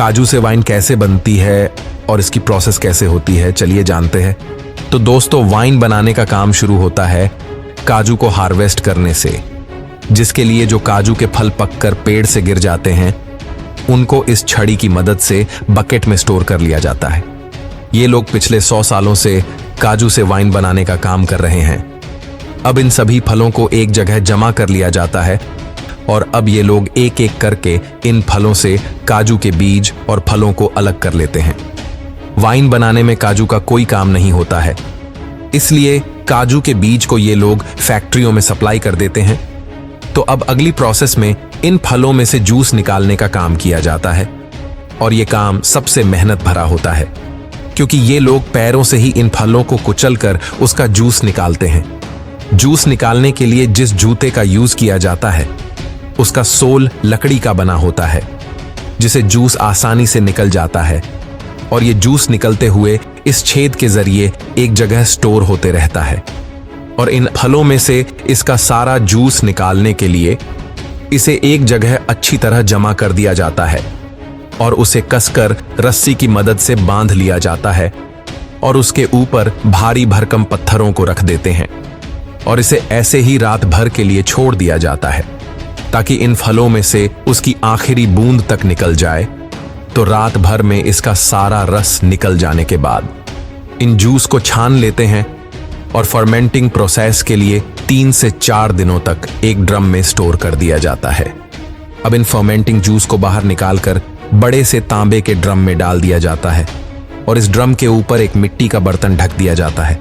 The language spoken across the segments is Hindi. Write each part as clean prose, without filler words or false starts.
काजू से वाइन कैसे बनती है और इसकी प्रोसेस कैसे होती है, चलिए जानते हैं। तो दोस्तों, वाइन बनाने का काम शुरू होता है काजू को हार्वेस्ट करने से, जिसके लिए जो काजू के फल पककर पेड़ से गिर जाते हैं उनको इस छड़ी की मदद से बकेट में स्टोर कर लिया जाता है। ये लोग पिछले 100 सालों से काजू से वाइन बनाने का काम कर रहे हैं। अब इन सभी फलों को एक जगह जमा कर लिया जाता है और अब ये लोग एक एक करके इन फलों से काजू के बीज और फलों को अलग कर लेते हैं। वाइन बनाने में काजू का कोई काम नहीं होता है, इसलिए काजू के बीज को ये लोग फैक्ट्रियों में सप्लाई कर देते हैं। तो अब अगली प्रोसेस में इन फलों में से जूस निकालने का काम किया जाता है और ये काम सबसे मेहनत भरा होता है, क्योंकि ये लोग पैरों से ही इन फलों को कुचलकर उसका जूस निकालते हैं। जूस निकालने के लिए जिस जूते का यूज किया जाता है उसका सोल लकड़ी का बना होता है, जिसे जूस आसानी से निकल जाता है और ये जूस निकलते हुए इस छेद के जरिए एक जगह स्टोर होते रहता है। और इन फलों में से इसका सारा जूस निकालने के लिए इसे एक जगह अच्छी तरह जमा कर दिया जाता है और उसे कसकर रस्सी की मदद से बांध लिया जाता है और उसके ऊपर भारी भरकम पत्थरों को रख देते हैं और इसे ऐसे ही रात भर के लिए छोड़ दिया जाता है, ताकि इन फलों में से उसकी आखिरी बूंद तक निकल जाए। तो रात भर में इसका सारा रस निकल जाने के बाद इन जूस को छान लेते हैं और फर्मेंटिंग प्रोसेस के लिए 3 से 4 दिनों तक एक ड्रम में स्टोर कर दिया जाता है। अब इन फर्मेंटिंग जूस को बाहर निकालकर बड़े से तांबे के ड्रम में डाल दिया जाता है और इस ड्रम के ऊपर एक मिट्टी का बर्तन ढक दिया जाता है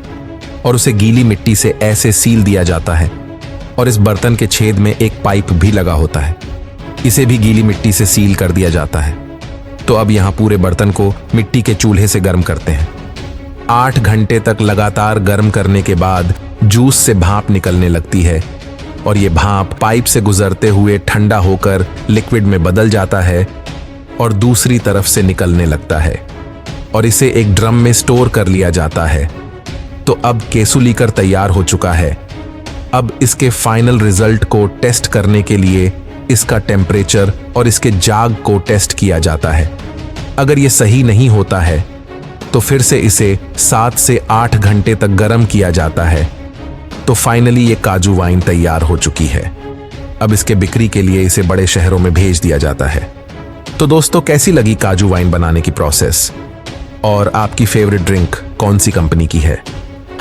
और उसे गीली मिट्टी से ऐसे सील दिया जाता है और इस बर्तन के छेद में एक पाइप भी लगा होता है, इसे भी गीली मिट्टी से सील कर दिया जाता है। तो अब यहाँ पूरे बर्तन को मिट्टी के चूल्हे से गर्म करते हैं। 8 घंटे तक लगातार गर्म करने के बाद जूस से भाप निकलने लगती है और ये भाप पाइप से गुजरते हुए ठंडा होकर लिक्विड में बदल जाता है और दूसरी तरफ से निकलने लगता है और इसे एक ड्रम में स्टोर कर लिया जाता है। तो अब केसुलीकर तैयार हो चुका है। अब इसके फाइनल रिजल्ट को टेस्ट करने के लिए इसका टेम्परेचर और इसके जाग को टेस्ट किया जाता है। अगर ये सही नहीं होता है तो फिर से इसे 7 से 8 घंटे तक गर्म किया जाता है। तो फाइनली ये काजू वाइन तैयार हो चुकी है। अब इसके बिक्री के लिए इसे बड़े शहरों में भेज दिया जाता है। तो दोस्तों, कैसी लगी काजू वाइन बनाने की प्रोसेस और आपकी फेवरेट ड्रिंक कौन सी कंपनी की है,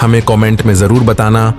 हमें कमेंट में जरूर बताना